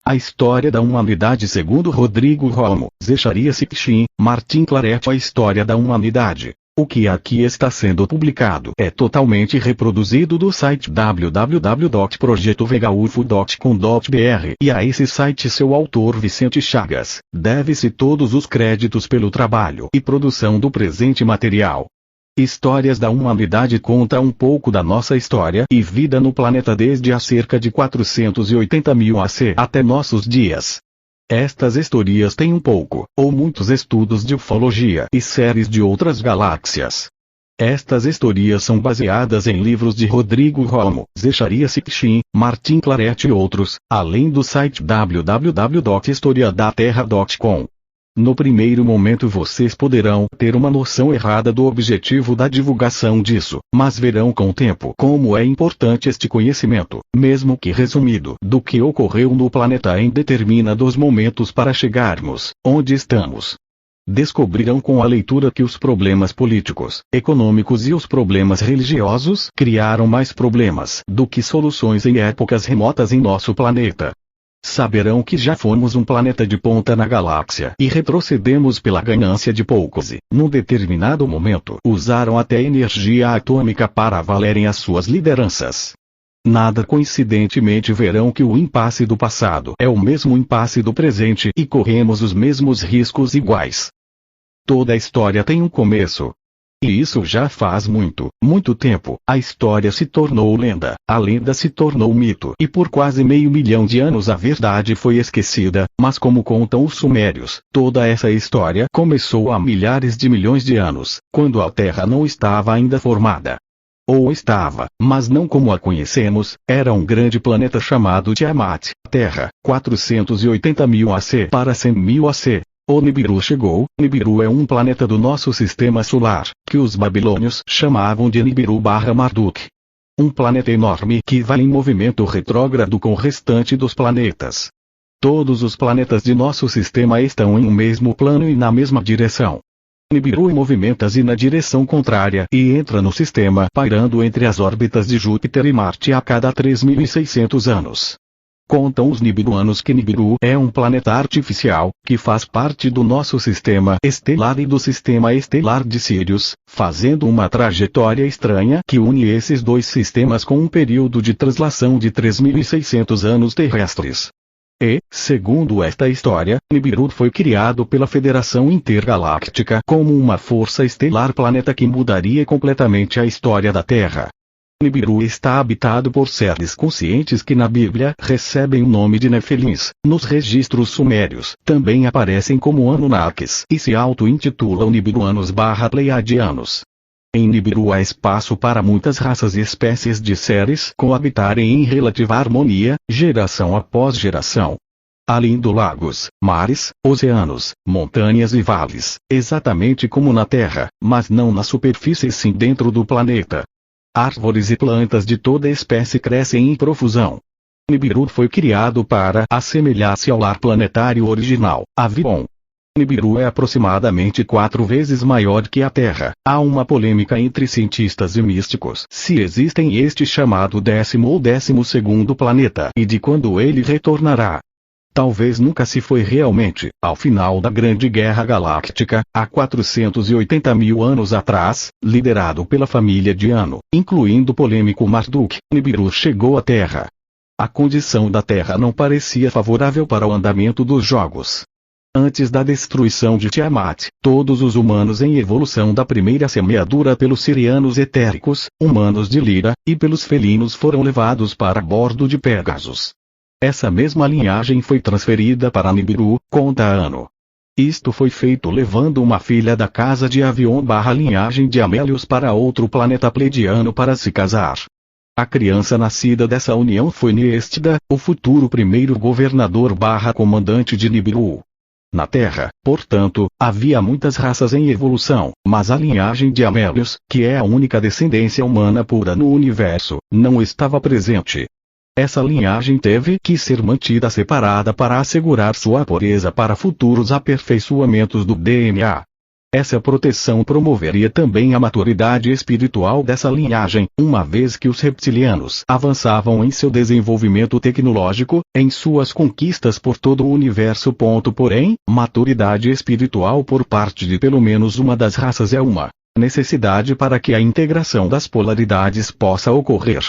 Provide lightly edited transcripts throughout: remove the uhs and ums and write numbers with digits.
A História da Humanidade segundo Rodrigo Romo, Zecharia Sitchin, Martin Claret. A História da Humanidade. O que aqui está sendo publicado é totalmente reproduzido do site www.projetovegaufo.com.br e a esse site seu autor Vicente Chagas, deve-se todos os créditos pelo trabalho e produção do presente material. Histórias da Humanidade conta um pouco da nossa história e vida no planeta desde há cerca de 480.000 AC até nossos dias. Estas historias têm um pouco, ou muitos estudos de ufologia e séries de outras galáxias. Estas historias são baseadas em livros de Rodrigo Romo, Zecharia Sitchin, Martin Claret e outros, além do site www.historiadaterra.com. No primeiro momento vocês poderão ter uma noção errada do objetivo da divulgação disso, mas verão com o tempo como é importante este conhecimento, mesmo que resumido, do que ocorreu no planeta em determinados momentos para chegarmos onde estamos. Descobrirão com a leitura que os problemas políticos, econômicos e os problemas religiosos criaram mais problemas do que soluções em épocas remotas em nosso planeta. Saberão que já fomos um planeta de ponta na galáxia e retrocedemos pela ganância de poucos e, num determinado momento, usaram até energia atômica para valerem as suas lideranças. Nada coincidentemente verão que o impasse do passado é o mesmo impasse do presente e corremos os mesmos riscos iguais. Toda a história tem um começo. E isso já faz muito, muito tempo. A história se tornou lenda, a lenda se tornou mito e por quase 500 mil de anos a verdade foi esquecida, mas como contam os sumérios, toda essa história começou há milhares de milhões de anos, quando a Terra não estava ainda formada. Ou estava, mas não como a conhecemos, era um grande planeta chamado Tiamat, Terra, 480.000 AC para 100.000 AC. O Nibiru chegou. Nibiru é um planeta do nosso sistema solar, que os babilônios chamavam de Nibiru/Marduk. Um planeta enorme que vai em movimento retrógrado com o restante dos planetas. Todos os planetas de nosso sistema estão em um mesmo plano e na mesma direção. Nibiru movimenta-se na direção contrária e entra no sistema pairando entre as órbitas de Júpiter e Marte a cada 3.600 anos. Contam os nibiruanos que Nibiru é um planeta artificial, que faz parte do nosso sistema estelar e do sistema estelar de Sírius, fazendo uma trajetória estranha que une esses dois sistemas com um período de translação de 3.600 anos terrestres. E, segundo esta história, Nibiru foi criado pela Federação Intergaláctica como uma força estelar planeta que mudaria completamente a história da Terra. Nibiru está habitado por seres conscientes que na Bíblia recebem o nome de Nefilins. Nos registros sumérios também aparecem como Anunnakis e se auto-intitulam Nibiruanos/Pleiadianos. Em Nibiru há espaço para muitas raças e espécies de seres coabitarem em relativa harmonia, geração após geração. Há lindo lagos, mares, oceanos, montanhas e vales, exatamente como na Terra, mas não na superfície sim dentro do planeta. Árvores e plantas de toda espécie crescem em profusão. Nibiru foi criado para assemelhar-se ao lar planetário original, Avion. Nibiru é aproximadamente 4 vezes maior que a Terra. Há uma polêmica entre cientistas e místicos se existem este chamado 10º ou 12º planeta e de quando ele retornará. Talvez nunca se foi realmente, ao final da Grande Guerra Galáctica, há 480.000 anos atrás, liderado pela família Diano, incluindo o polêmico Marduk, Nibiru chegou à Terra. A condição da Terra não parecia favorável para o andamento dos jogos. Antes da destruição de Tiamat, todos os humanos em evolução da primeira semeadura pelos sirianos etéricos, humanos de Lira, e pelos felinos foram levados para bordo de Pegasus. Essa mesma linhagem foi transferida para Nibiru, conta Ano. Isto foi feito levando uma filha da casa de Avion/linhagem de Amélios para outro planeta pleidiano para se casar. A criança nascida dessa união foi Neestida, o futuro primeiro governador/comandante de Nibiru. Na Terra, portanto, havia muitas raças em evolução, mas a linhagem de Amélios, que é a única descendência humana pura no universo, não estava presente. Essa linhagem teve que ser mantida separada para assegurar sua pureza para futuros aperfeiçoamentos do DNA. Essa proteção promoveria também a maturidade espiritual dessa linhagem, uma vez que os reptilianos avançavam em seu desenvolvimento tecnológico, em suas conquistas por todo o universo. Porém, maturidade espiritual por parte de pelo menos uma das raças é uma necessidade para que a integração das polaridades possa ocorrer.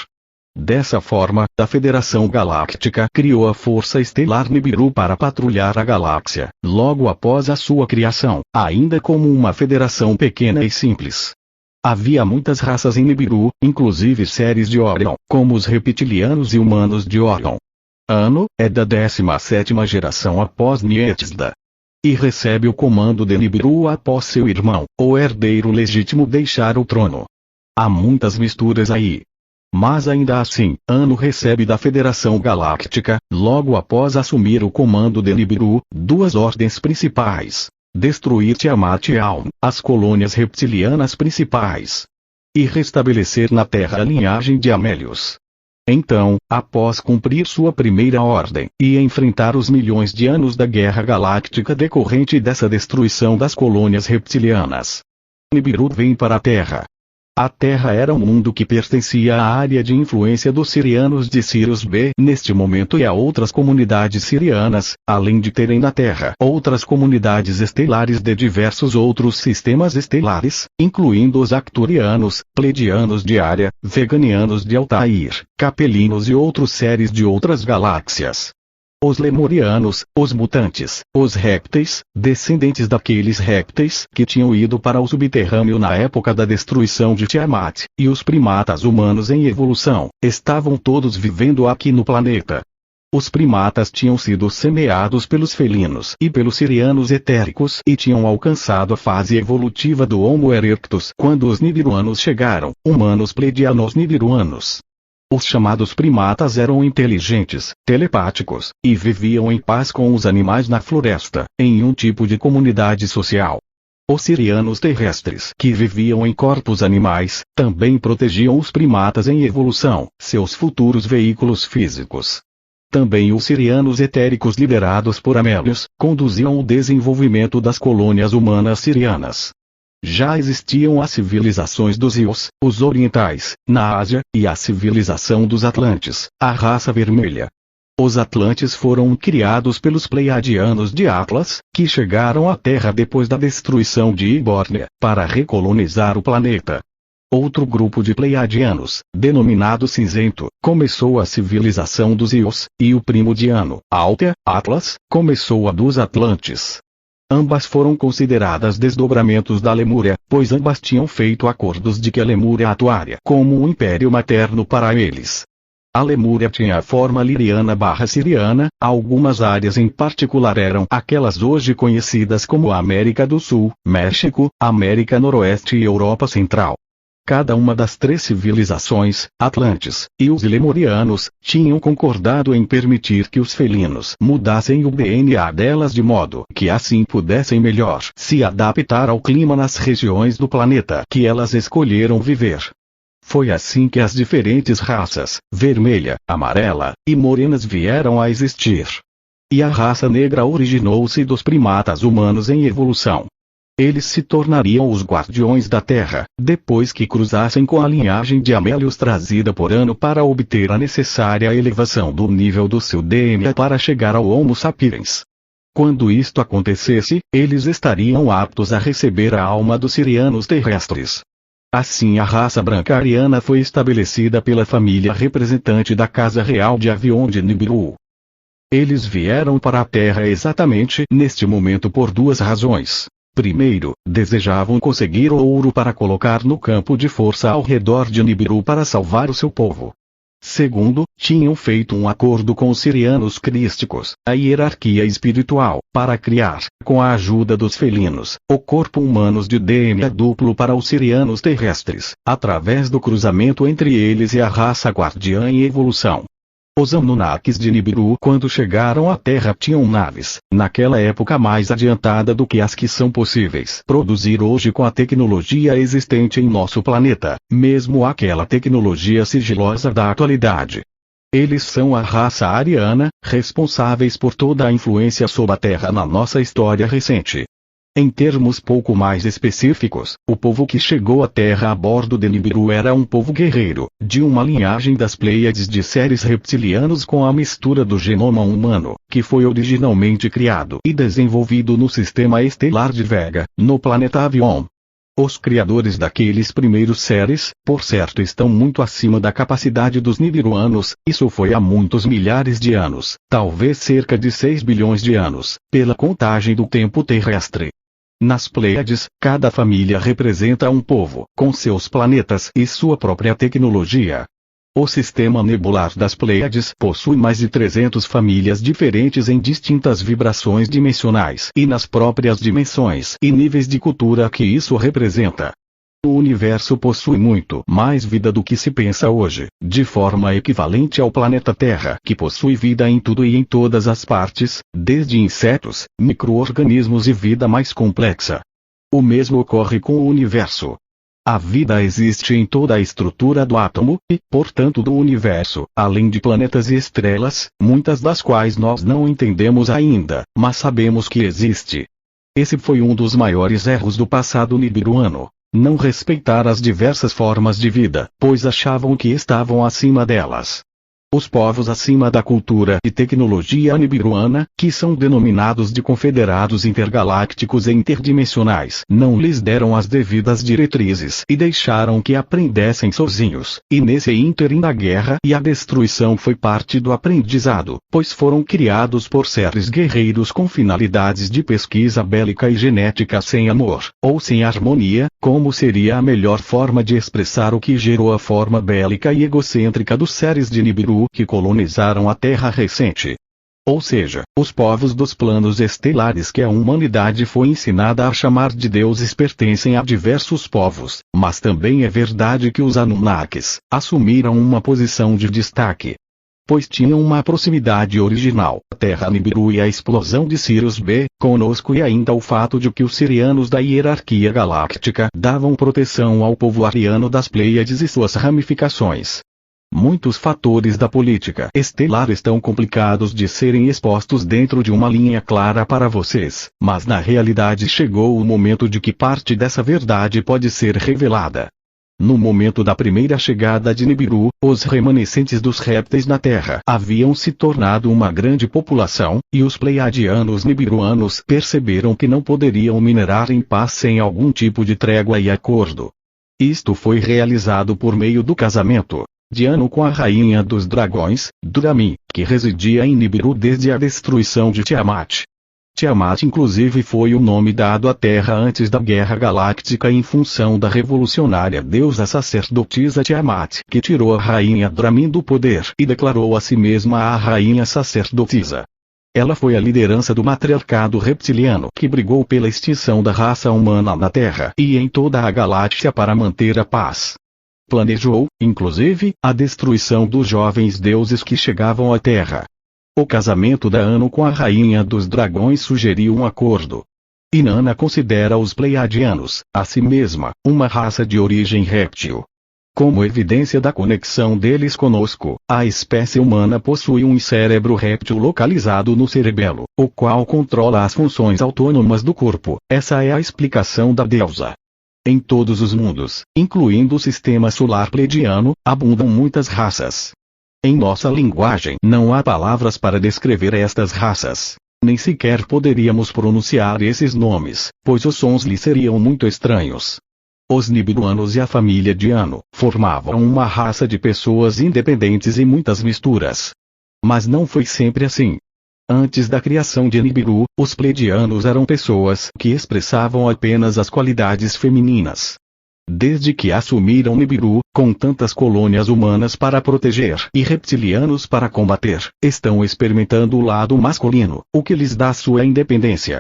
Dessa forma, a Federação Galáctica criou a Força Estelar Nibiru para patrulhar a galáxia, logo após a sua criação, ainda como uma federação pequena e simples. Havia muitas raças em Nibiru, inclusive séries de Orion, como os reptilianos e humanos de Orion. Ano é da 17ª geração após Nietesda. E recebe o comando de Nibiru após seu irmão, o herdeiro legítimo, deixar o trono. Há muitas misturas aí. Mas ainda assim, Ano recebe da Federação Galáctica, logo após assumir o comando de Nibiru, duas ordens principais: destruir Tiamat e Alm, as colônias reptilianas principais, e restabelecer na Terra a linhagem de Amélios. Então, após cumprir sua primeira ordem, e enfrentar os milhões de anos da Guerra Galáctica decorrente dessa destruição das colônias reptilianas, Nibiru vem para a Terra. A Terra era um mundo que pertencia à área de influência dos sirianos de Sirius B neste momento e a outras comunidades sirianas, além de terem na Terra outras comunidades estelares de diversos outros sistemas estelares, incluindo os Arcturianos, Pleiadianos de Área, Veganianos de Altair, Capelinos e outros seres de outras galáxias. Os Lemurianos, os mutantes, os répteis, descendentes daqueles répteis que tinham ido para o subterrâneo na época da destruição de Tiamat, e os primatas humanos em evolução, estavam todos vivendo aqui no planeta. Os primatas tinham sido semeados pelos felinos e pelos sirianos etéricos e tinham alcançado a fase evolutiva do Homo erectus quando os nibiruanos chegaram, humanos pleiadianos nibiruanos. Os chamados primatas eram inteligentes, telepáticos, e viviam em paz com os animais na floresta, em um tipo de comunidade social. Os sirianos terrestres, que viviam em corpos animais, também protegiam os primatas em evolução, seus futuros veículos físicos. Também os sirianos etéricos liderados por Amélios, conduziam o desenvolvimento das colônias humanas sirianas. Já existiam as civilizações dos Ios, os orientais, na Ásia, e a civilização dos Atlantes, a raça vermelha. Os Atlantes foram criados pelos Pleiadianos de Atlas, que chegaram à Terra depois da destruição de Ibórnia, para recolonizar o planeta. Outro grupo de Pleiadianos, denominado Cinzento, começou a civilização dos Ios, e o primo de Ano, Altea, Atlas, começou a dos Atlantes. Ambas foram consideradas desdobramentos da Lemúria, pois ambas tinham feito acordos de que a Lemúria atuaria como um império materno para eles. A Lemúria tinha a forma liriana/siriana, algumas áreas em particular eram aquelas hoje conhecidas como América do Sul, México, América Noroeste e Europa Central. Cada uma das três civilizações, Atlantes, e os Lemurianos, tinham concordado em permitir que os felinos mudassem o DNA delas de modo que assim pudessem melhor se adaptar ao clima nas regiões do planeta que elas escolheram viver. Foi assim que as diferentes raças, vermelha, amarela e morenas vieram a existir. E a raça negra originou-se dos primatas humanos em evolução. Eles se tornariam os guardiões da Terra, depois que cruzassem com a linhagem de Amélios trazida por Ano para obter a necessária elevação do nível do seu DNA para chegar ao Homo sapiens. Quando isto acontecesse, eles estariam aptos a receber a alma dos sirianos terrestres. Assim a raça branca ariana foi estabelecida pela família representante da Casa Real de Avion de Nibiru. Eles vieram para a Terra exatamente neste momento por duas razões. Primeiro, desejavam conseguir ouro para colocar no campo de força ao redor de Nibiru para salvar o seu povo. Segundo, tinham feito um acordo com os sirianos crísticos, a hierarquia espiritual, para criar, com a ajuda dos felinos, o corpo humano de DNA duplo para os sirianos terrestres, através do cruzamento entre eles e a raça guardiã em evolução. Os Anunnakis de Nibiru quando chegaram à Terra tinham naves, naquela época mais adiantada do que as que são possíveis produzir hoje com a tecnologia existente em nosso planeta, mesmo aquela tecnologia sigilosa da atualidade. Eles são a raça ariana, responsáveis por toda a influência sobre a Terra na nossa história recente. Em termos pouco mais específicos, o povo que chegou à Terra a bordo de Nibiru era um povo guerreiro, de uma linhagem das Pleiades de seres reptilianos com a mistura do genoma humano, que foi originalmente criado e desenvolvido no sistema estelar de Vega, no planeta Avion. Os criadores daqueles primeiros seres, por certo, estão muito acima da capacidade dos nibiruanos. Isso foi há muitos milhares de anos, talvez cerca de 6 bilhões de anos, pela contagem do tempo terrestre. Nas Pleiades, cada família representa um povo, com seus planetas e sua própria tecnologia. O sistema nebular das Pleiades possui mais de 300 famílias diferentes em distintas vibrações dimensionais e nas próprias dimensões e níveis de cultura que isso representa. O universo possui muito mais vida do que se pensa hoje, de forma equivalente ao planeta Terra, que possui vida em tudo e em todas as partes, desde insetos, micro-organismos e vida mais complexa. O mesmo ocorre com o universo. A vida existe em toda a estrutura do átomo, e, portanto, do universo, além de planetas e estrelas, muitas das quais nós não entendemos ainda, mas sabemos que existe. Esse foi um dos maiores erros do passado nibiruano. Não respeitar as diversas formas de vida, pois achavam que estavam acima delas. Os povos acima da cultura e tecnologia nibiruana, que são denominados de confederados intergalácticos e interdimensionais, não lhes deram as devidas diretrizes e deixaram que aprendessem sozinhos, e nesse ínterim a guerra e a destruição foi parte do aprendizado, pois foram criados por seres guerreiros com finalidades de pesquisa bélica e genética sem amor, ou sem harmonia, como seria a melhor forma de expressar o que gerou a forma bélica e egocêntrica dos seres de Nibiru que colonizaram a Terra recente. Ou seja, os povos dos planos estelares que a humanidade foi ensinada a chamar de deuses pertencem a diversos povos, mas também é verdade que os Anunnakis assumiram uma posição de destaque, pois tinham uma proximidade original, Terra Nibiru e a explosão de Sirius B, conosco, e ainda o fato de que os sirianos da hierarquia galáctica davam proteção ao povo ariano das Pleiades e suas ramificações. Muitos fatores da política estelar estão complicados de serem expostos dentro de uma linha clara para vocês, mas na realidade chegou o momento de que parte dessa verdade pode ser revelada. No momento da primeira chegada de Nibiru, os remanescentes dos répteis na Terra haviam se tornado uma grande população, e os pleiadianos nibiruanos perceberam que não poderiam minerar em paz sem algum tipo de trégua e acordo. Isto foi realizado por meio do casamento de Anu com a rainha dos dragões, Duramin, que residia em Nibiru desde a destruição de Tiamat. Tiamat inclusive foi o nome dado à Terra antes da Guerra Galáctica em função da revolucionária deusa sacerdotisa Tiamat, que tirou a rainha Duramin do poder e declarou a si mesma a rainha sacerdotisa. Ela foi a liderança do matriarcado reptiliano que brigou pela extinção da raça humana na Terra e em toda a galáxia para manter a paz. Planejou, inclusive, a destruição dos jovens deuses que chegavam à Terra. O casamento da Anu com a rainha dos dragões sugeriu um acordo. Inanna considera os pleiadianos, a si mesma, uma raça de origem réptil. Como evidência da conexão deles conosco, a espécie humana possui um cérebro réptil localizado no cerebelo, o qual controla as funções autônomas do corpo. Essa é a explicação da deusa. Em todos os mundos, incluindo o sistema solar pleiadiano, abundam muitas raças. Em nossa linguagem não há palavras para descrever estas raças. Nem sequer poderíamos pronunciar esses nomes, pois os sons lhes seriam muito estranhos. Os nibiruanos e a família de Anu formavam uma raça de pessoas independentes e muitas misturas. Mas não foi sempre assim. Antes da criação de Nibiru, os pleiadianos eram pessoas que expressavam apenas as qualidades femininas. Desde que assumiram Nibiru, com tantas colônias humanas para proteger e reptilianos para combater, estão experimentando o lado masculino, o que lhes dá sua independência.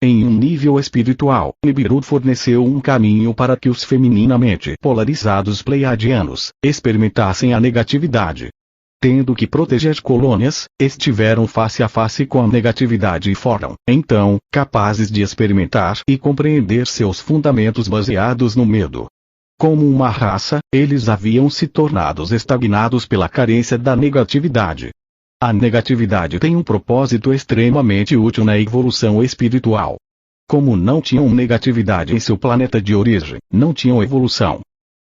Em um nível espiritual, Nibiru forneceu um caminho para que os femininamente polarizados pleiadianos experimentassem a negatividade. Tendo que proteger colônias, estiveram face a face com a negatividade e foram, então, capazes de experimentar e compreender seus fundamentos baseados no medo. Como uma raça, eles haviam se tornado estagnados pela carência da negatividade. A negatividade tem um propósito extremamente útil na evolução espiritual. Como não tinham negatividade em seu planeta de origem, não tinham evolução.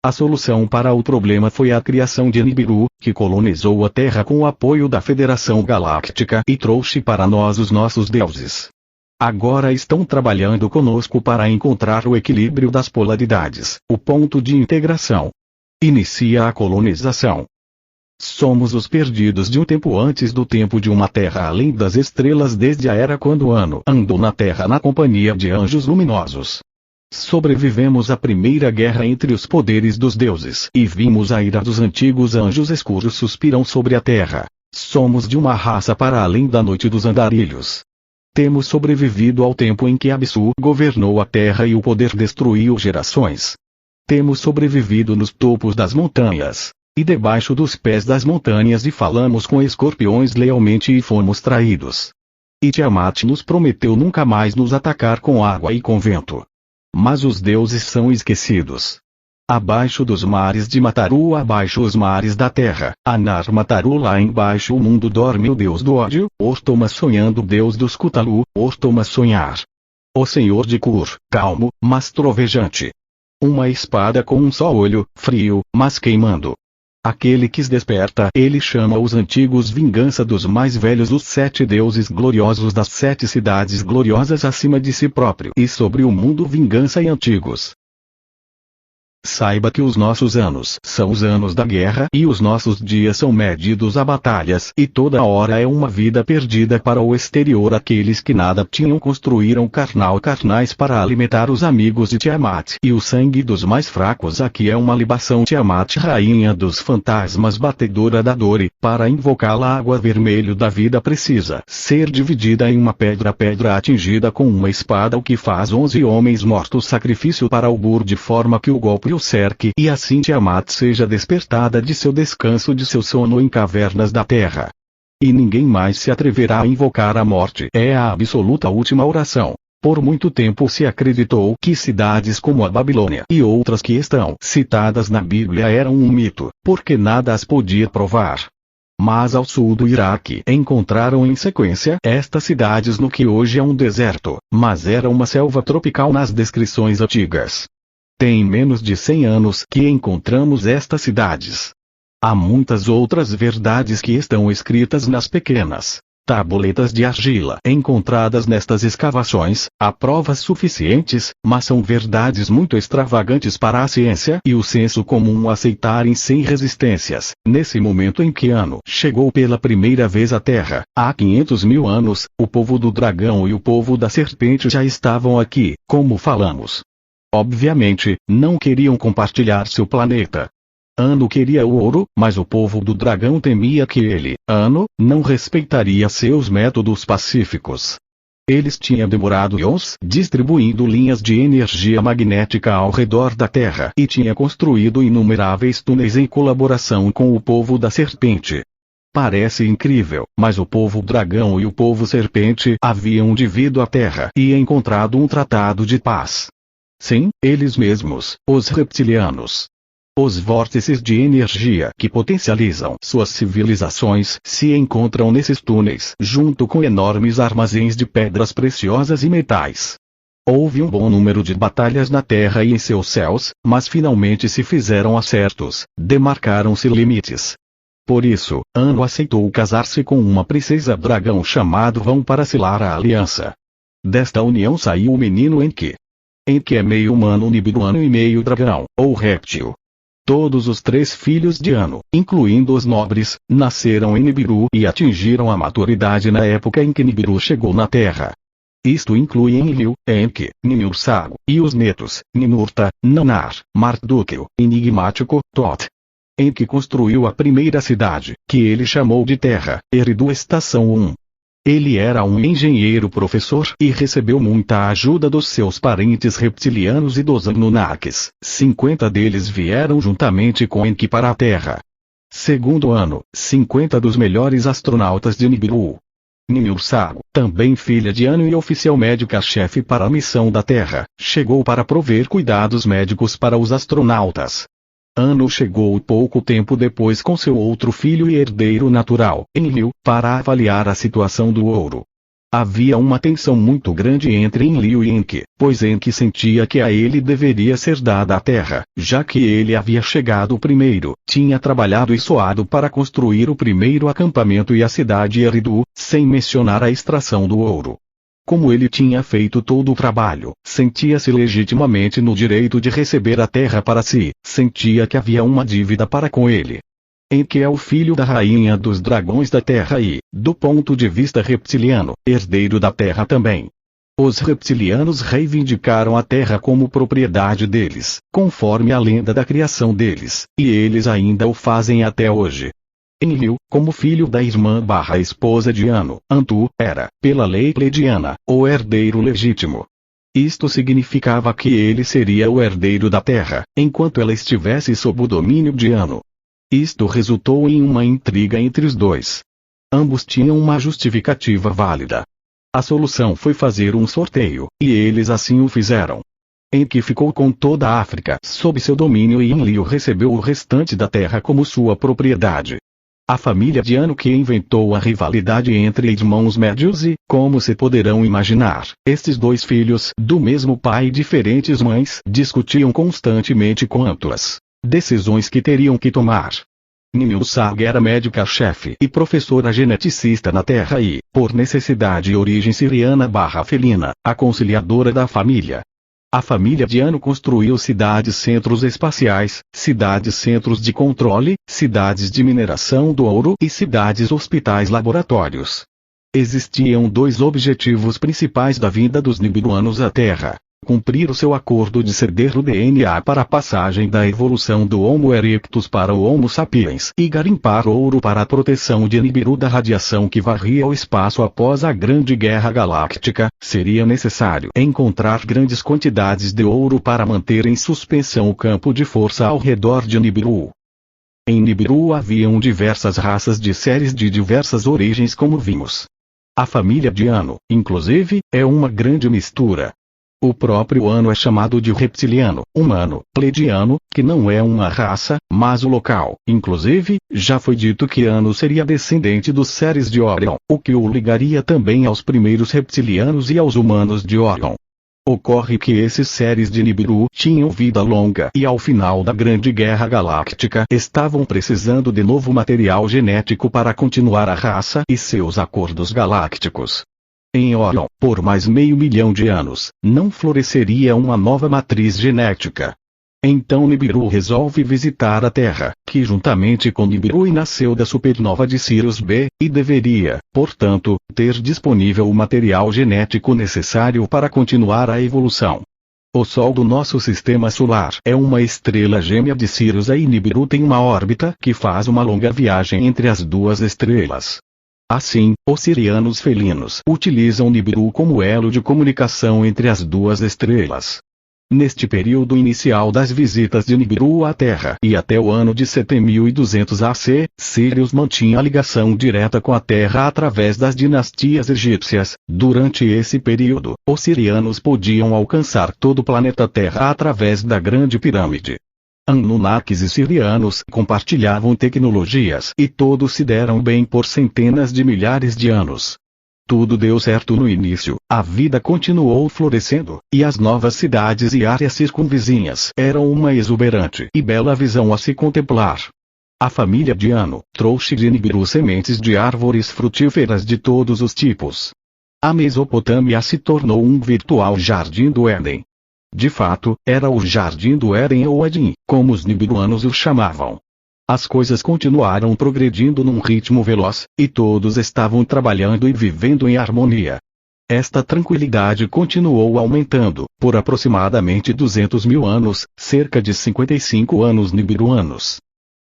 A solução para o problema foi a criação de Nibiru, que colonizou a Terra com o apoio da Federação Galáctica e trouxe para nós os nossos deuses. Agora estão trabalhando conosco para encontrar o equilíbrio das polaridades, o ponto de integração. Inicia a colonização. Somos os perdidos de um tempo antes do tempo de uma Terra além das estrelas desde a era quando Ano andou na Terra na companhia de anjos luminosos. Sobrevivemos à primeira guerra entre os poderes dos deuses e vimos a ira dos antigos anjos escuros suspiram sobre a Terra. Somos de uma raça para além da noite dos andarilhos. Temos sobrevivido ao tempo em que Absu governou a Terra e o poder destruiu gerações. Temos sobrevivido nos topos das montanhas e debaixo dos pés das montanhas e falamos com escorpiões lealmente e fomos traídos. E Tiamat nos prometeu nunca mais nos atacar com água e com vento. Mas os deuses são esquecidos. Abaixo dos mares de Mataru, abaixo os mares da terra, Anar Mataru, lá embaixo o mundo dorme o deus do ódio, Ortoma sonhando o deus dos Kutalu, Ortoma sonhar. O senhor de Kur, calmo, mas trovejante. Uma espada com um só olho, frio, mas queimando. Aquele que se desperta, ele chama os antigos vingança dos mais velhos, os 7 deuses gloriosos das 7 cidades gloriosas acima de si próprio e sobre o mundo vingança e antigos. Saiba que os nossos anos são os anos da guerra e os nossos dias são medidos a batalhas e toda hora é uma vida perdida para o exterior. Aqueles que nada tinham construíram carnais para alimentar os amigos de Tiamat e o sangue dos mais fracos. Aqui é uma libação. Tiamat, rainha dos fantasmas, batedora da dor, e para invocá-la a água vermelho da vida precisa ser dividida em uma pedra atingida com uma espada, o que faz 11 homens mortos, sacrifício para o Bur, de forma que o golpe o cerque e assim Tiamat seja despertada de seu descanso, de seu sono em cavernas da terra. E ninguém mais se atreverá a invocar a morte. É a absoluta última oração. Por muito tempo se acreditou que cidades como a Babilônia e outras que estão citadas na Bíblia eram um mito, porque nada as podia provar. Mas ao sul do Iraque encontraram em sequência estas cidades no que hoje é um deserto, mas era uma selva tropical nas descrições antigas. Tem menos de 100 anos que encontramos estas cidades. Há muitas outras verdades que estão escritas nas pequenas tabuletas de argila encontradas nestas escavações. Há provas suficientes, mas são verdades muito extravagantes para a ciência e o senso comum aceitarem sem resistências. Nesse momento em que Ano chegou pela primeira vez à Terra, há 500 mil anos, o povo do dragão e o povo da serpente já estavam aqui, como falamos. Obviamente, não queriam compartilhar seu planeta. Ano queria o ouro, mas o povo do dragão temia que ele, Ano, não respeitaria seus métodos pacíficos. Eles tinham demorado anos distribuindo linhas de energia magnética ao redor da Terra e tinha construído inumeráveis túneis em colaboração com o povo da serpente. Parece incrível, mas o povo dragão e o povo serpente haviam dividido a Terra e encontrado um tratado de paz. Sim, eles mesmos, os reptilianos. Os vórtices de energia que potencializam suas civilizações se encontram nesses túneis, junto com enormes armazéns de pedras preciosas e metais. Houve um bom número de batalhas na Terra e em seus céus, mas finalmente se fizeram acertos, demarcaram-se limites. Por isso, Ano aceitou casar-se com uma princesa dragão chamada Vão para selar a aliança. Desta união saiu o menino Enki. Enki é meio humano nibiruano e meio dragão, ou réptil. Todos os 3 filhos de Ano, incluindo os nobres, nasceram em Nibiru e atingiram a maturidade na época em que Nibiru chegou na Terra. Isto inclui Enlil, Enki, Ninursago, e os netos, Ninurta, Nanar, Marduk, enigmático, Tot. Enki construiu a primeira cidade, que ele chamou de Terra, Eridu Estação 1. Ele era um engenheiro professor e recebeu muita ajuda dos seus parentes reptilianos e dos Anunnakis. 50 deles vieram juntamente com Enki para a Terra. Segundo Ano, 50 dos melhores astronautas de Nibiru. Ninursago, também filha de Ano e oficial médica-chefe para a missão da Terra, chegou para prover cuidados médicos para os astronautas. Ano chegou pouco tempo depois com seu outro filho e herdeiro natural, Enlil, para avaliar a situação do ouro. Havia uma tensão muito grande entre Enlil e Enki, pois Enki sentia que a ele deveria ser dada a terra, já que ele havia chegado primeiro, tinha trabalhado e suado para construir o primeiro acampamento e a cidade Eridu, sem mencionar a extração do ouro. Como ele tinha feito todo o trabalho, sentia-se legitimamente no direito de receber a terra para si, sentia que havia uma dívida para com ele. Enki é o filho da rainha dos dragões da Terra e, do ponto de vista reptiliano, herdeiro da Terra também. Os reptilianos reivindicaram a Terra como propriedade deles, conforme a lenda da criação deles, e eles ainda o fazem até hoje. Enlil, como filho da irmã/esposa de Anu, Antu, era, pela lei pleiadiana, o herdeiro legítimo. Isto significava que ele seria o herdeiro da Terra, enquanto ela estivesse sob o domínio de Anu. Isto resultou em uma intriga entre os dois. Ambos tinham uma justificativa válida. A solução foi fazer um sorteio, e eles assim o fizeram. Enki ficou com toda a África sob seu domínio e Enlil recebeu o restante da terra como sua propriedade. A família de Anu que inventou a rivalidade entre irmãos médios e, como se poderão imaginar, estes dois filhos do mesmo pai e diferentes mães discutiam constantemente quanto às decisões que teriam que tomar. Nimilsag era médica-chefe e professora geneticista na Terra e, por necessidade e origem siriana/felina, a conciliadora da família. A família de Anu construiu cidades-centros espaciais, cidades-centros de controle, cidades de mineração do ouro e cidades-hospitais-laboratórios. Existiam dois objetivos principais da vinda dos Nibiruanos à Terra: cumprir o seu acordo de ceder o DNA para a passagem da evolução do Homo erectus para o Homo sapiens e garimpar ouro para a proteção de Nibiru da radiação que varria o espaço após a Grande Guerra Galáctica. Seria necessário encontrar grandes quantidades de ouro para manter em suspensão o campo de força ao redor de Nibiru. Em Nibiru haviam diversas raças de seres de diversas origens, como vimos. A família de Anu, inclusive, é uma grande mistura. O próprio Anu é chamado de reptiliano, humano, pleiadiano, que não é uma raça, mas o local. Inclusive, já foi dito que Anu seria descendente dos seres de Orion, o que o ligaria também aos primeiros reptilianos e aos humanos de Orion. Ocorre que esses seres de Nibiru tinham vida longa e ao final da Grande Guerra Galáctica estavam precisando de novo material genético para continuar a raça e seus acordos galácticos. Em Orion, por mais 500 mil de anos, não floresceria uma nova matriz genética. Então Nibiru resolve visitar a Terra, que juntamente com Nibiru nasceu da supernova de Sirius B, e deveria, portanto, ter disponível o material genético necessário para continuar a evolução. O Sol do nosso sistema solar é uma estrela gêmea de Sirius A e Nibiru tem uma órbita que faz uma longa viagem entre as duas estrelas. Assim, os sirianos felinos utilizam Nibiru como elo de comunicação entre as duas estrelas. Neste período inicial das visitas de Nibiru à Terra e até o ano de 7200 AC, Sirius mantinha a ligação direta com a Terra através das dinastias egípcias. Durante esse período, os sirianos podiam alcançar todo o planeta Terra através da Grande Pirâmide. Anunnakis e sirianos compartilhavam tecnologias e todos se deram bem por centenas de milhares de anos. Tudo deu certo no início, a vida continuou florescendo, e as novas cidades e áreas circunvizinhas eram uma exuberante e bela visão a se contemplar. A família de Anu trouxe de Nibiru sementes de árvores frutíferas de todos os tipos. A Mesopotâmia se tornou um virtual jardim do Éden. De fato, era o Jardim do Éden ou Éden, como os nibiruanos o chamavam. As coisas continuaram progredindo num ritmo veloz, e todos estavam trabalhando e vivendo em harmonia. Esta tranquilidade continuou aumentando, por aproximadamente 200 mil anos, cerca de 55 anos nibiruanos.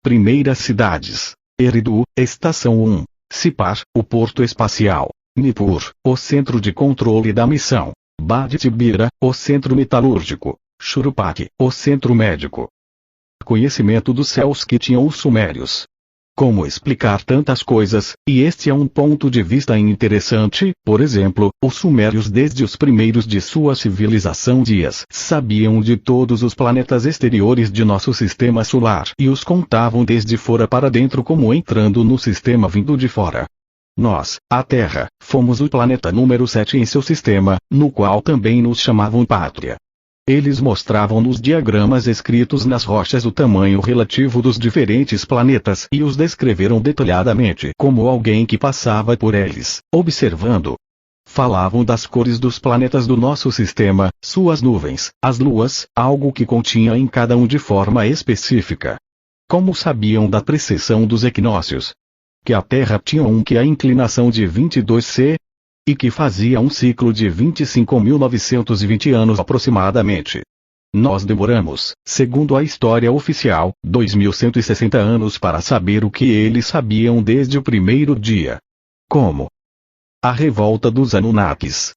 Primeiras cidades: Eridu, Estação 1, Sipar, o porto espacial; Nippur, o centro de controle da missão; Baditibira, o centro metalúrgico; Shuruppak, o centro médico. Conhecimento dos céus que tinham os sumérios. Como explicar tantas coisas, e este é um ponto de vista interessante. Por exemplo, os sumérios desde os primeiros de sua civilização dias sabiam de todos os planetas exteriores de nosso sistema solar e os contavam desde fora para dentro como entrando no sistema vindo de fora. Nós, a Terra, fomos o planeta número 7 em seu sistema, no qual também nos chamavam pátria. Eles mostravam nos diagramas escritos nas rochas o tamanho relativo dos diferentes planetas e os descreveram detalhadamente como alguém que passava por eles, observando. Falavam das cores dos planetas do nosso sistema, suas nuvens, as luas, algo que continha em cada um de forma específica. Como sabiam da precessão dos equinócios? Que a Terra tinha a inclinação de 22°C, e que fazia um ciclo de 25.920 anos aproximadamente. Nós demoramos, segundo a história oficial, 2.160 anos para saber o que eles sabiam desde o primeiro dia. Como? A revolta dos Anunnakis.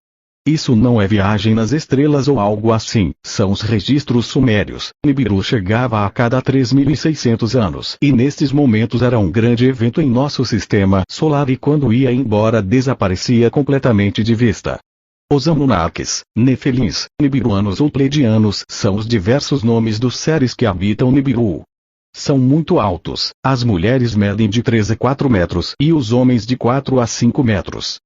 Isso não é viagem nas estrelas ou algo assim, são os registros sumérios. Nibiru chegava a cada 3.600 anos e nestes momentos era um grande evento em nosso sistema solar e quando ia embora desaparecia completamente de vista. Os Anunnakis, Nefelins, Nibiruanos ou Pleiadianos são os diversos nomes dos seres que habitam Nibiru. São muito altos, as mulheres medem de 3 a 4 metros e os homens de 4 a 5 metros.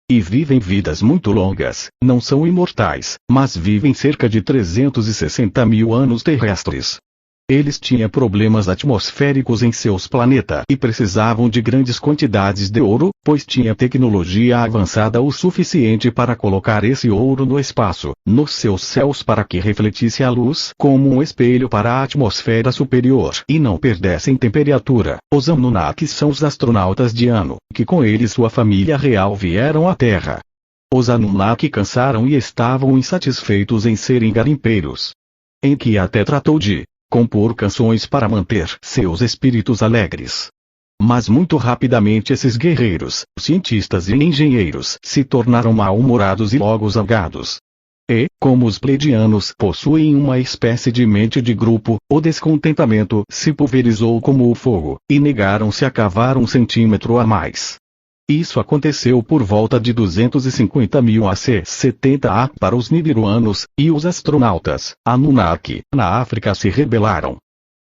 E vivem vidas muito longas, não são imortais, mas vivem cerca de 360 mil anos terrestres. Eles tinham problemas atmosféricos em seus planetas e precisavam de grandes quantidades de ouro, pois tinha tecnologia avançada o suficiente para colocar esse ouro no espaço, nos seus céus para que refletisse a luz como um espelho para a atmosfera superior e não perdessem temperatura. Os Anunnakis são os astronautas de Anu, que com eles sua família real vieram à Terra. Os Anunnaki cansaram e estavam insatisfeitos em serem garimpeiros. Enki até tratou de compor canções para manter seus espíritos alegres. Mas muito rapidamente esses guerreiros, cientistas e engenheiros se tornaram mal-humorados e logo zangados. E, como os Pleiadianos possuem uma espécie de mente de grupo, o descontentamento se pulverizou como o fogo, e negaram-se a cavar 1 centímetro a mais. Isso aconteceu por volta de 250.000 AC 70 A para os Nibiruanos, e os astronautas, Anunnaki, na África se rebelaram.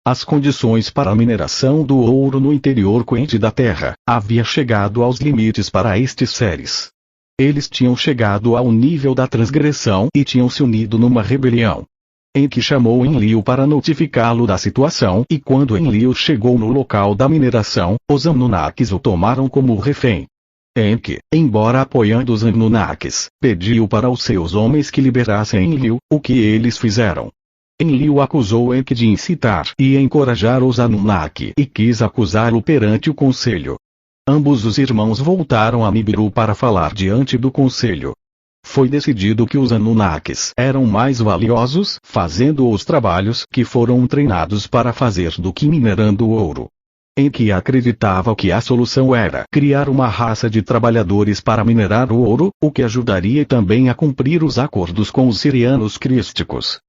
As condições para a mineração do ouro no interior quente da Terra, havia chegado aos limites para estes seres. Eles tinham chegado ao nível da transgressão e tinham se unido numa rebelião. Enki chamou Enlil para notificá-lo da situação e quando Enlil chegou no local da mineração, os Anunnakis o tomaram como refém. Enki, embora apoiando os Anunnakis, pediu para os seus homens que liberassem Enlil, o que eles fizeram. Enlil acusou Enki de incitar e encorajar os Anunnaki e quis acusá-lo perante o conselho. Ambos os irmãos voltaram a Nibiru para falar diante do conselho. Foi decidido que os Anunnakis eram mais valiosos fazendo os trabalhos que foram treinados para fazer do que minerando ouro. Enki acreditava que a solução era criar uma raça de trabalhadores para minerar o ouro, o que ajudaria também a cumprir os acordos com os sirianos crísticos.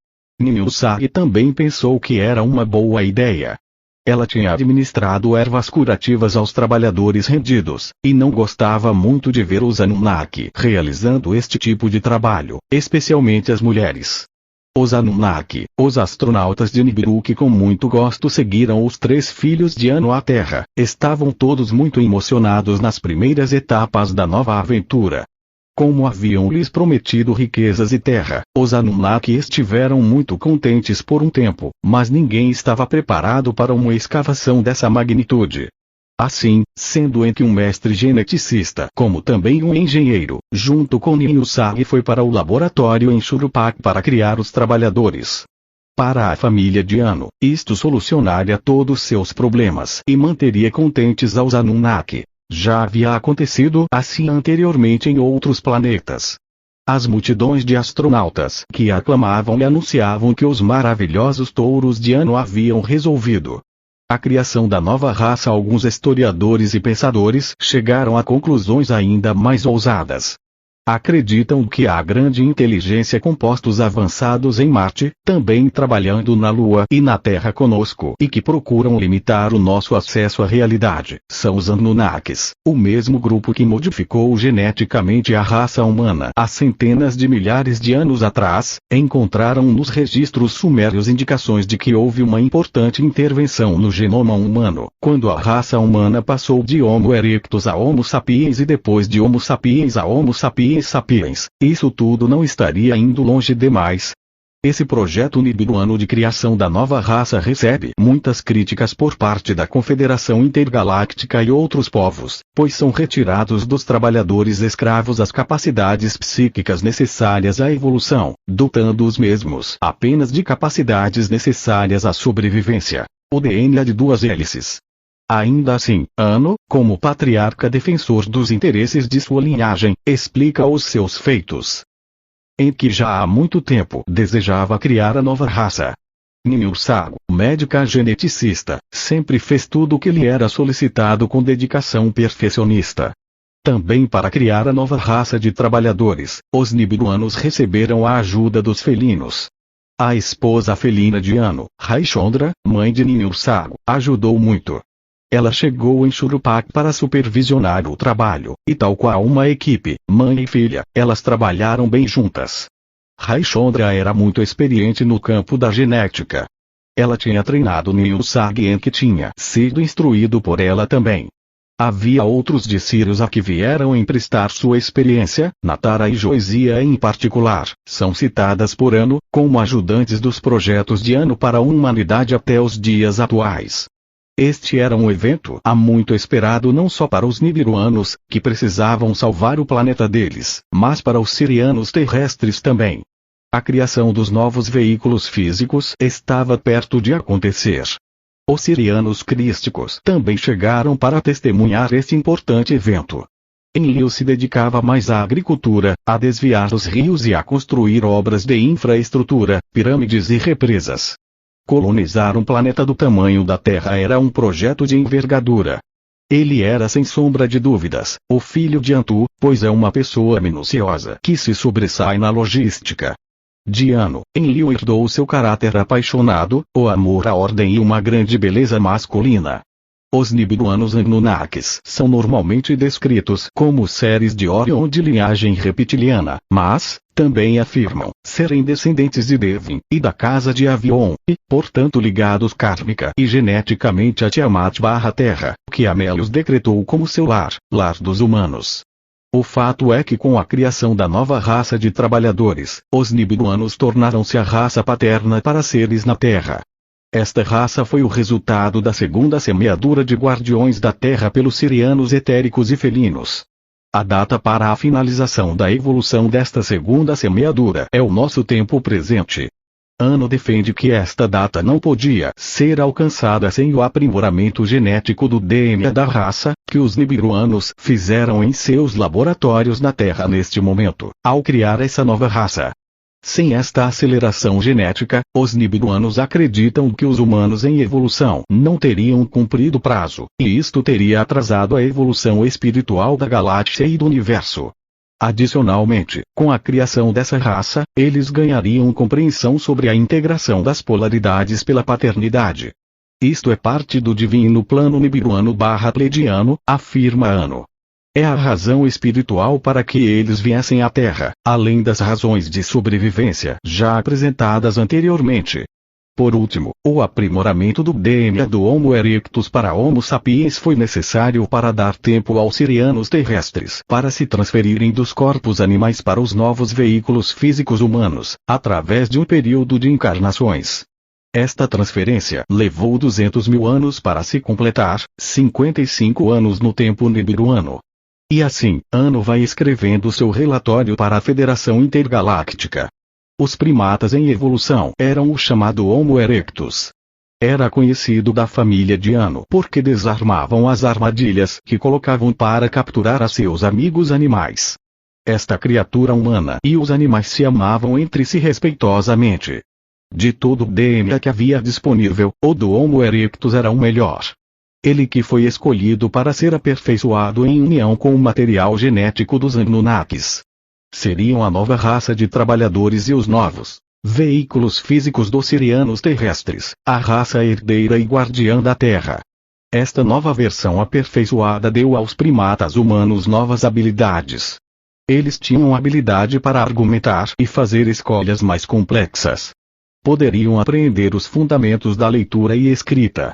Ninhursag também pensou que era uma boa ideia. Ela tinha administrado ervas curativas aos trabalhadores rendidos, e não gostava muito de ver os Anunnaki realizando este tipo de trabalho, especialmente as mulheres. Os Anunnaki, os astronautas de Nibiru que com muito gosto seguiram os 3 filhos de Anu à Terra, estavam todos muito emocionados nas primeiras etapas da nova aventura. Como haviam lhes prometido riquezas e terra, os Anunnaki estiveram muito contentes por um tempo, mas ninguém estava preparado para uma escavação dessa magnitude. Assim, sendo Enki um mestre geneticista como também um engenheiro, junto com Ninhursag foi para o laboratório em Shuruppak para criar os trabalhadores. Para a família de Anu, isto solucionaria todos seus problemas e manteria contentes aos Anunnaki. Já havia acontecido assim anteriormente em outros planetas. As multidões de astronautas que aclamavam e anunciavam que os maravilhosos touros de Anu haviam resolvido a criação da nova raça. Alguns historiadores e pensadores chegaram a conclusões ainda mais ousadas. Acreditam que há grande inteligência compostos avançados em Marte, também trabalhando na Lua e na Terra conosco e que procuram limitar o nosso acesso à realidade. São os Anunnakis, o mesmo grupo que modificou geneticamente a raça humana há centenas de milhares de anos atrás. Encontraram nos registros sumérios indicações de que houve uma importante intervenção no genoma humano, quando a raça humana passou de Homo erectus a Homo sapiens e depois de Homo sapiens a Homo sapiens sapiens. Isso tudo não estaria indo longe demais. Esse projeto nibiruano de criação da nova raça recebe muitas críticas por parte da Confederação Intergaláctica e outros povos, pois são retirados dos trabalhadores escravos as capacidades psíquicas necessárias à evolução, dotando os mesmos apenas de capacidades necessárias à sobrevivência. O DNA de duas hélices. Ainda assim, Ano, como patriarca defensor dos interesses de sua linhagem, explica os seus feitos. Em que já há muito tempo desejava criar a nova raça. Ninhursag, médica geneticista, sempre fez tudo o que lhe era solicitado com dedicação perfeccionista. Também para criar a nova raça de trabalhadores, os nibiruanos receberam a ajuda dos felinos. A esposa felina de Ano, Raishondra, mãe de Ninhursag, ajudou muito. Ela chegou em Churupak para supervisionar o trabalho, e tal qual uma equipe, mãe e filha, elas trabalharam bem juntas. Raishondra era muito experiente no campo da genética. Ela tinha treinado Ninhursag em que tinha sido instruído por ela também. Havia outros de Sirius a que vieram emprestar sua experiência, Natara e Joisia em particular, são citadas por Ano, como ajudantes dos projetos de Ano para a humanidade até os dias atuais. Este era um evento há muito esperado não só para os nibiruanos, que precisavam salvar o planeta deles, mas para os sirianos terrestres também. A criação dos novos veículos físicos estava perto de acontecer. Os sirianos crísticos também chegaram para testemunhar este importante evento. Enlil se dedicava mais à agricultura, a desviar os rios e a construir obras de infraestrutura, pirâmides e represas. Colonizar um planeta do tamanho da Terra era um projeto de envergadura. Ele era sem sombra de dúvidas, o filho de Antu, pois é uma pessoa minuciosa que se sobressai na logística. De Ano, Enlil herdou seu caráter apaixonado, o amor à ordem e uma grande beleza masculina. Os nibiruanos Anunnakis são normalmente descritos como seres de Orion de linhagem reptiliana, mas também afirmam serem descendentes de Devin e da casa de Avion, e, portanto ligados kármica e geneticamente a Tiamat/Terra, que Amélios decretou como seu lar dos humanos. O fato é que com a criação da nova raça de trabalhadores, os nibiruanos tornaram-se a raça paterna para seres na Terra. Esta raça foi o resultado da segunda semeadura de guardiões da Terra pelos sirianos etéricos e felinos. A data para a finalização da evolução desta segunda semeadura é o nosso tempo presente. Ano defende que esta data não podia ser alcançada sem o aprimoramento genético do DNA da raça, que os nibiruanos fizeram em seus laboratórios na Terra neste momento, ao criar essa nova raça. Sem esta aceleração genética, os nibiruanos acreditam que os humanos em evolução não teriam cumprido prazo, e isto teria atrasado a evolução espiritual da galáxia e do universo. Adicionalmente, com a criação dessa raça, eles ganhariam compreensão sobre a integração das polaridades pela paternidade. Isto é parte do divino plano nibiruano/pleidiano, afirma Ano. É a razão espiritual para que eles viessem à Terra, além das razões de sobrevivência já apresentadas anteriormente. Por último, o aprimoramento do DNA do Homo erectus para Homo sapiens foi necessário para dar tempo aos sirianos terrestres para se transferirem dos corpos animais para os novos veículos físicos humanos, através de um período de encarnações. Esta transferência levou 200 mil anos para se completar, 55 anos no tempo nibiruano. E assim, Ano vai escrevendo seu relatório para a Federação Intergaláctica. Os primatas em evolução eram o chamado Homo erectus. Era conhecido da família de Ano porque desarmavam as armadilhas que colocavam para capturar a seus amigos animais. Esta criatura humana e os animais se amavam entre si respeitosamente. De todo o DNA que havia disponível, o do Homo erectus era o melhor. Ele que foi escolhido para ser aperfeiçoado em união com o material genético dos Anunnakis. seriam a nova raça de trabalhadores e os novos veículos físicos dos sirianos terrestres, a raça herdeira e guardiã da Terra. Esta nova versão aperfeiçoada deu aos primatas humanos novas habilidades. Eles tinham habilidade para argumentar e fazer escolhas mais complexas. Poderiam apreender os fundamentos da leitura e escrita.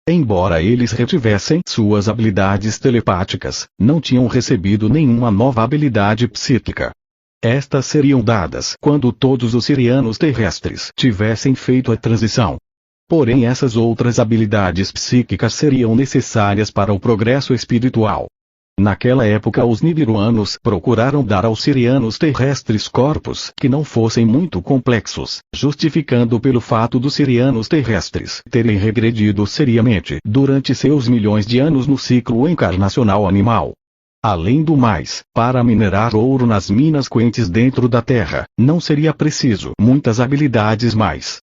Embora eles retivessem suas habilidades telepáticas, não tinham recebido nenhuma nova habilidade psíquica. Estas seriam dadas quando todos os sirianos terrestres tivessem feito a transição. Porém, essas outras habilidades psíquicas seriam necessárias para o progresso espiritual. Naquela época, os nibiruanos procuraram dar aos sirianos terrestres corpos que não fossem muito complexos, justificando pelo fato dos sirianos terrestres terem regredido seriamente durante seus milhões de anos no ciclo encarnacional animal. Além do mais, para minerar ouro nas minas quentes dentro da Terra, não seria preciso muitas habilidades mais.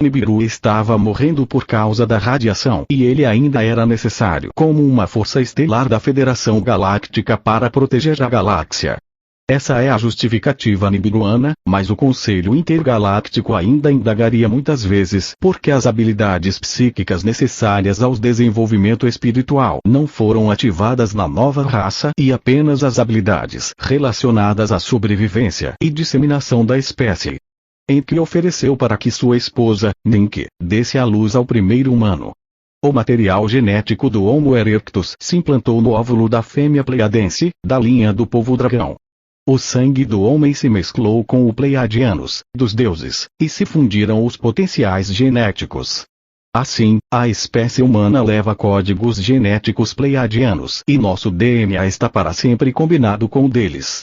Nibiru estava morrendo por causa da radiação e ele ainda era necessário como uma força estelar da Federação Galáctica para proteger a galáxia. Essa é a justificativa nibiruana, mas o Conselho Intergaláctico ainda indagaria muitas vezes porque as habilidades psíquicas necessárias ao desenvolvimento espiritual não foram ativadas na nova raça e apenas as habilidades relacionadas à sobrevivência e disseminação da espécie. Em que ofereceu para que sua esposa, Ninki, desse à luz ao primeiro humano. O material genético do Homo erectus se implantou no óvulo da fêmea pleiadense, da linha do povo dragão. O sangue do homem se mesclou com o pleiadianos, dos deuses, e se fundiram os potenciais genéticos. Assim, a espécie humana leva códigos genéticos pleiadianos e nosso DNA está para sempre combinado com o deles.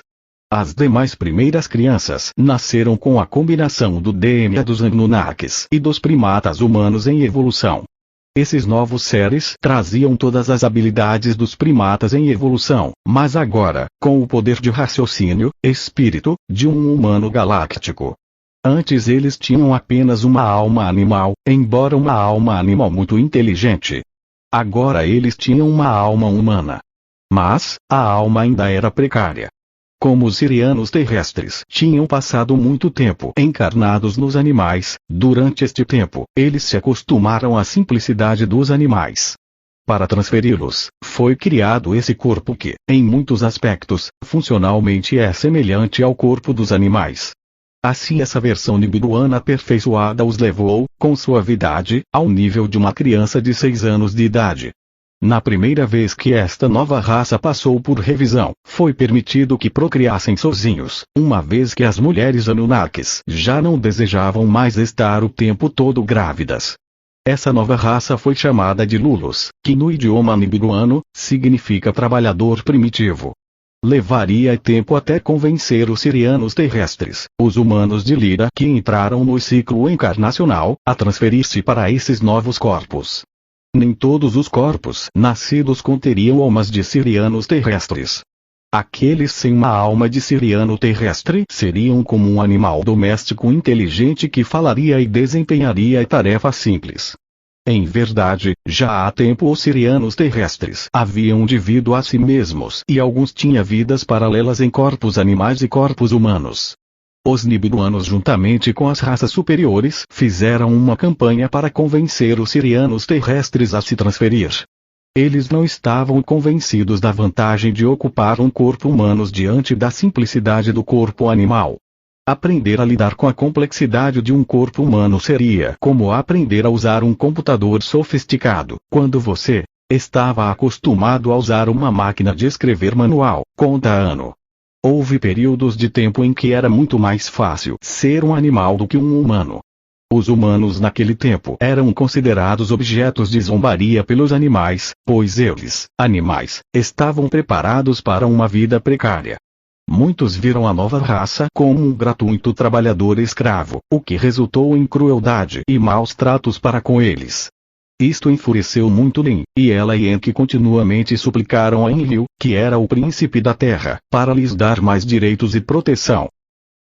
As demais primeiras crianças nasceram com a combinação do DNA dos Anunnakis e dos primatas humanos em evolução. Esses novos seres traziam todas as habilidades dos primatas em evolução, mas agora, com o poder de raciocínio, espírito, de um humano galáctico. Antes eles tinham apenas uma alma animal, embora uma alma animal muito inteligente. Agora eles tinham uma alma humana. Mas, a alma ainda era precária. Como os sirianos terrestres tinham passado muito tempo encarnados nos animais, durante este tempo, eles se acostumaram à simplicidade dos animais. Para transferi-los, foi criado esse corpo que, em muitos aspectos, funcionalmente é semelhante ao corpo dos animais. Assim essa versão nibiruana aperfeiçoada os levou, com suavidade, ao nível de uma criança de 6 anos de idade. Na primeira vez que esta nova raça passou por revisão, foi permitido que procriassem sozinhos, uma vez que as mulheres Anunnakis já não desejavam mais estar o tempo todo grávidas. Essa nova raça foi chamada de Lulus, que no idioma nibiruano, significa trabalhador primitivo. Levaria tempo até convencer os sirianos terrestres, os humanos de Lira que entraram no ciclo encarnacional, a transferir-se para esses novos corpos. Nem todos os corpos nascidos conteriam almas de sirianos terrestres. Aqueles sem uma alma de siriano terrestre seriam como um animal doméstico inteligente que falaria e desempenharia tarefas simples. Em verdade, já há tempo os sirianos terrestres haviam dividido a si mesmos e alguns tinham vidas paralelas em corpos animais e corpos humanos. Os nibiruanos juntamente com as raças superiores fizeram uma campanha para convencer os sirianos terrestres a se transferir. Eles não estavam convencidos da vantagem de ocupar um corpo humano diante da simplicidade do corpo animal. Aprender a lidar com a complexidade de um corpo humano seria como aprender a usar um computador sofisticado, quando você estava acostumado a usar uma máquina de escrever manual, conta ano. Houve períodos de tempo em que era muito mais fácil ser um animal do que um humano. Os humanos naquele tempo eram considerados objetos de zombaria pelos animais, pois eles, animais, estavam preparados para uma vida precária. Muitos viram a nova raça como um gratuito trabalhador escravo, o que resultou em crueldade e maus tratos para com eles. Isto enfureceu muito Lin, e ela e Enki continuamente suplicaram a Enlil, que era o príncipe da terra, para lhes dar mais direitos e proteção.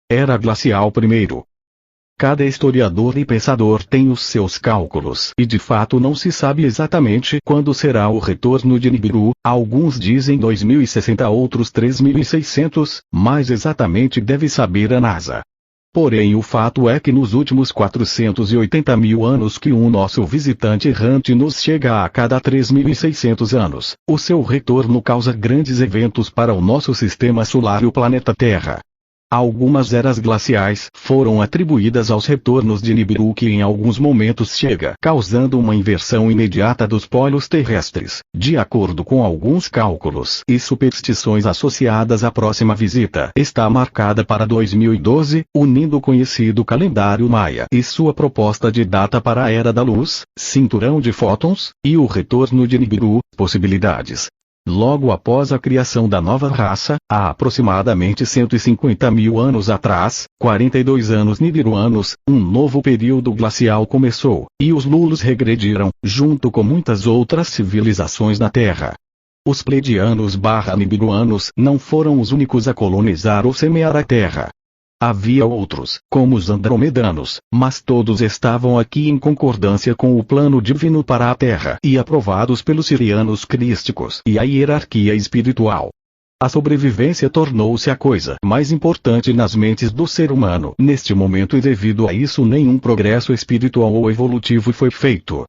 Era glacial primeiro. Cada historiador e pensador tem os seus cálculos e de fato não se sabe exatamente quando será o retorno de Nibiru. Alguns dizem 2060, outros 3600, mas exatamente deve saber a NASA. Porém o fato é que nos últimos 480 mil anos que um nosso visitante errante nos chega a cada 3.600 anos, o seu retorno causa grandes eventos para o nosso sistema solar e o planeta Terra. Algumas eras glaciais foram atribuídas aos retornos de Nibiru, que em alguns momentos chega causando uma inversão imediata dos polos terrestres, de acordo com alguns cálculos e superstições associadas à próxima visita. Está marcada para 2012, unindo o conhecido calendário maia e sua proposta de data para a Era da Luz, cinturão de fótons, e o retorno de Nibiru, possibilidades. Logo após a criação da nova raça, há aproximadamente 150 mil anos atrás, 42 anos nibiruanos, um novo período glacial começou, e os Lulus regrediram, junto com muitas outras civilizações na Terra. Os Pleiadianos/Nibiruanos não foram os únicos a colonizar ou semear a Terra. Havia outros, como os Andromedanos, mas todos estavam aqui em concordância com o plano divino para a Terra e aprovados pelos sirianos crísticos e a hierarquia espiritual. A sobrevivência tornou-se a coisa mais importante nas mentes do ser humano neste momento, e devido a isso nenhum progresso espiritual ou evolutivo foi feito.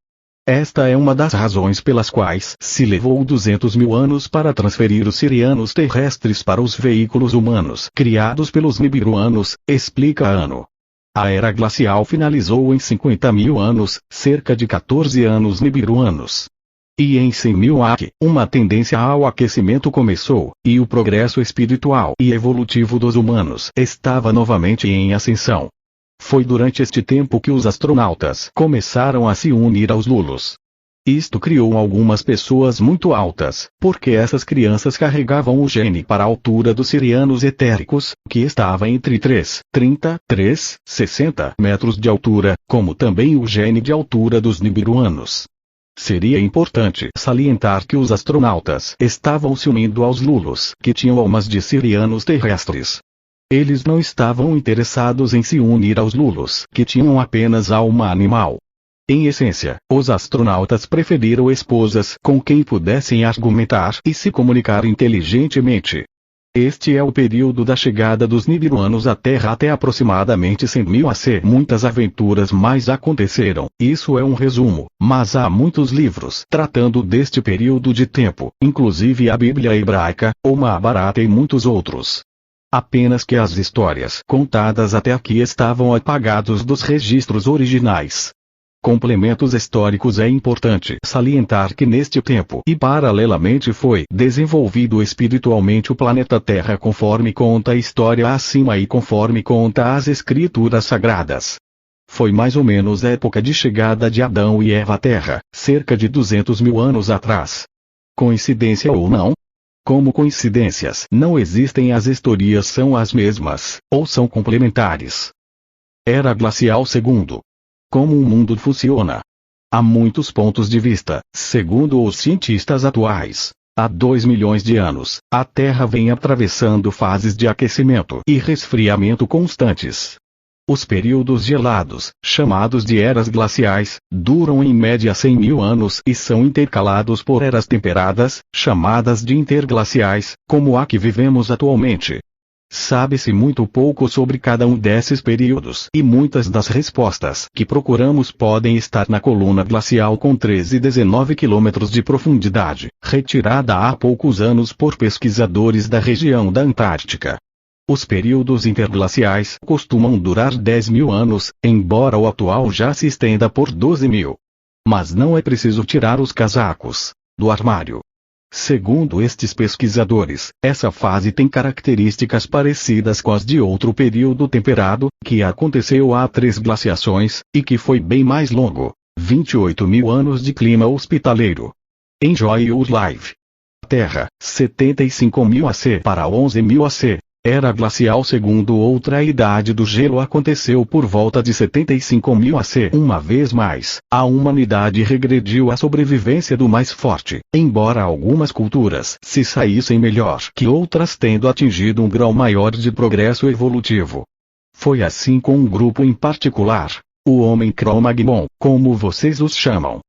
Esta é uma das razões pelas quais se levou 200 mil anos para transferir os sirianos terrestres para os veículos humanos criados pelos nibiruanos, explica Ano. A era glacial finalizou em 50 mil anos, cerca de 14 anos nibiruanos. E em 100 mil AQ, uma tendência ao aquecimento começou, e o progresso espiritual e evolutivo dos humanos estava novamente em ascensão. Foi durante este tempo que os astronautas começaram a se unir aos Lulus. Isto criou algumas pessoas muito altas, porque essas crianças carregavam o gene para a altura dos sirianos etéricos, que estava entre 60 metros de altura, como também o gene de altura dos nibiruanos. Seria importante salientar que os astronautas estavam se unindo aos Lulus, que tinham almas de sirianos terrestres. Eles não estavam interessados em se unir aos Lulus, que tinham apenas alma animal. Em essência, os astronautas preferiram esposas com quem pudessem argumentar e se comunicar inteligentemente. Este é o período da chegada dos nibiruanos à Terra até aproximadamente 100 mil AC. Muitas aventuras mais aconteceram, isso é um resumo, mas há muitos livros tratando deste período de tempo, inclusive a Bíblia hebraica, o Mahabharata e muitos outros. Apenas que as histórias contadas até aqui estavam apagados dos registros originais. Complementos históricos. É importante salientar que neste tempo e paralelamente foi desenvolvido espiritualmente o planeta Terra, conforme conta a história acima e conforme conta as escrituras sagradas. Foi mais ou menos a época de chegada de Adão e Eva à Terra, cerca de 200 mil anos atrás. Coincidência ou não? Como coincidências não existem, as historias são as mesmas, ou são complementares. Era glacial. Segundo, como o mundo funciona. Há muitos pontos de vista. Segundo os cientistas atuais, há 2 milhões de anos, a Terra vem atravessando fases de aquecimento e resfriamento constantes. Os períodos gelados, chamados de eras glaciais, duram em média 100 mil anos e são intercalados por eras temperadas, chamadas de interglaciais, como a que vivemos atualmente. Sabe-se muito pouco sobre cada um desses períodos, e muitas das respostas que procuramos podem estar na coluna glacial com 13 e 19 quilômetros de profundidade, retirada há poucos anos por pesquisadores da região da Antártica. Os períodos interglaciais costumam durar 10 mil anos, embora o atual já se estenda por 12 mil. Mas não é preciso tirar os casacos do armário. Segundo estes pesquisadores, essa fase tem características parecidas com as de outro período temperado, que aconteceu há 3 glaciações, e que foi bem mais longo, 28 mil anos de clima hospitaleiro. Enjoy your life. Terra, 75 mil AC para 11 mil AC. Era glacial. Segundo outra, a idade do gelo aconteceu por volta de 75 mil AC. Uma vez mais, a humanidade regrediu à sobrevivência do mais forte, embora algumas culturas se saíssem melhor que outras, tendo atingido um grau maior de progresso evolutivo. Foi assim com um grupo em particular, o homem Cro-Magnon, como vocês os chamam.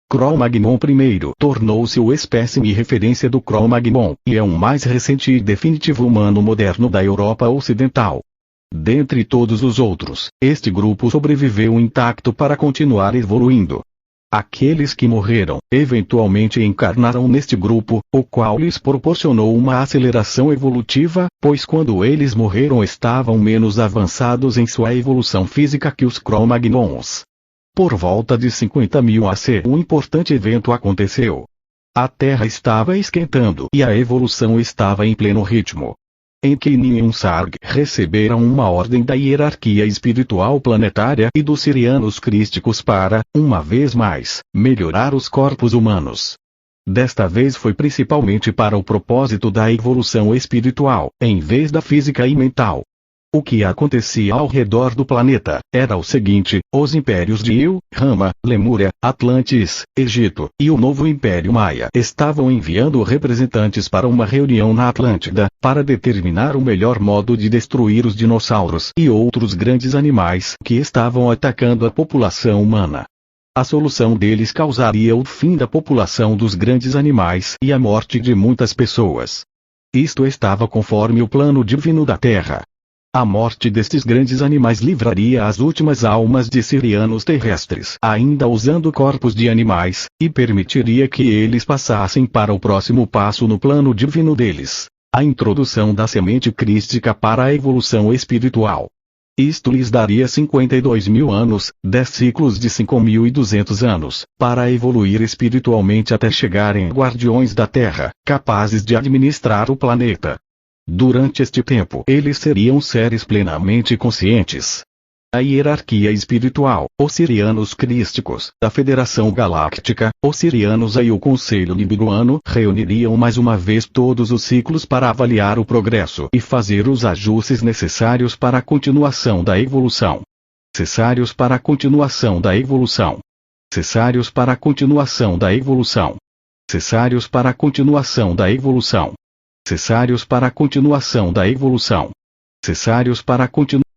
Cro-Magnon I tornou-se o espécime referência do Cro-Magnon, e é um mais recente e definitivo humano moderno da Europa Ocidental. Dentre todos os outros, este grupo sobreviveu intacto para continuar evoluindo. Aqueles que morreram, eventualmente encarnaram neste grupo, o qual lhes proporcionou uma aceleração evolutiva, pois quando eles morreram estavam menos avançados em sua evolução física que os Cro-Magnons. Por volta de 50.000 AC, um importante evento aconteceu. A Terra estava esquentando e a evolução estava em pleno ritmo. Enki e Unsarg receberam uma ordem da hierarquia espiritual planetária e dos sirianos crísticos para, uma vez mais, melhorar os corpos humanos. Desta vez foi principalmente para o propósito da evolução espiritual, em vez da física e mental. O que acontecia ao redor do planeta era o seguinte: os impérios de Il, Rama, Lemúria, Atlantis, Egito e o novo Império Maia estavam enviando representantes para uma reunião na Atlântida, para determinar o melhor modo de destruir os dinossauros e outros grandes animais que estavam atacando a população humana. A solução deles causaria o fim da população dos grandes animais e a morte de muitas pessoas. Isto estava conforme o plano divino da Terra. A morte destes grandes animais livraria as últimas almas de sirianos terrestres, ainda usando corpos de animais, e permitiria que eles passassem para o próximo passo no plano divino deles: a introdução da semente crística para a evolução espiritual. Isto lhes daria 52.000 anos, 10 ciclos de 5.200 anos, para evoluir espiritualmente até chegarem guardiões da Terra, capazes de administrar o planeta. Durante este tempo, eles seriam seres plenamente conscientes. A hierarquia espiritual, os sirianos crísticos, a Federação Galáctica, os sirianos e o Conselho Nibiruano reuniriam mais uma vez todos os ciclos para avaliar o progresso e fazer os ajustes necessários para a continuação da evolução. Necessários para a continuação da evolução. Necessários para a continuação da evolução. Necessários para a continuação da evolução. Necessários para a continuação da evolução. Necessários para a continuação